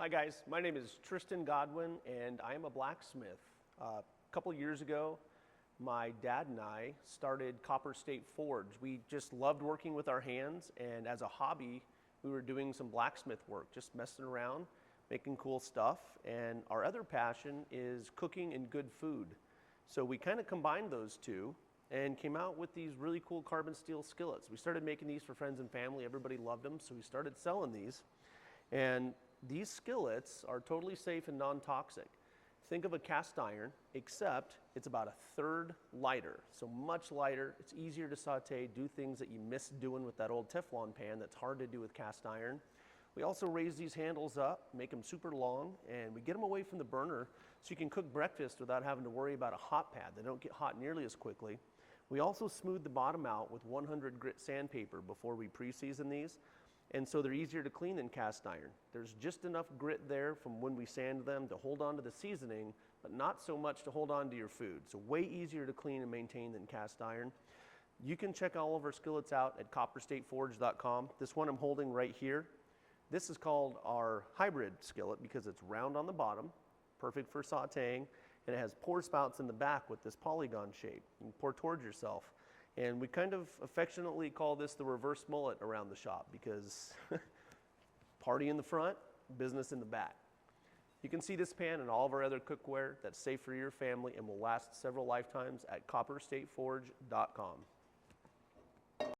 Hi guys, my name is Tristan Godwin and I am a blacksmith. A couple years ago, my dad and I started Copper State Forge. We just loved working with our hands, and as a hobby, we were doing some blacksmith work, just messing around, making cool stuff. And our other passion is cooking and good food. So we kind of combined those two and came out with these really cool carbon steel skillets. We started making these for friends and family. Everybody loved them, so we started selling these. And these skillets are totally safe and non-toxic. Think of a cast iron, except it's about a third lighter. So much lighter, it's easier to saute, do things that you miss doing with that old Teflon pan that's hard to do with cast iron. We also raise these handles up, make them super long, and we get them away from the burner so you can cook breakfast without having to worry about a hot pad. They don't get hot nearly as quickly. We also smooth the bottom out with 100 grit sandpaper before we pre-season these. And so they're easier to clean than cast iron. There's just enough grit there from when we sand them to hold on to the seasoning, but not so much to hold on to your food. So way easier to clean and maintain than cast iron. You can check all of our skillets out at copperstateforge.com. This one I'm holding right here, this is called our hybrid skillet because it's round on the bottom, perfect for sauteing, and it has pour spouts in the back with this polygon shape. You can pour towards yourself. And we kind of affectionately call this the reverse mullet around the shop because party in the front, business in the back. You can see this pan and all of our other cookware that's safe for your family and will last several lifetimes at copperstateforge.com.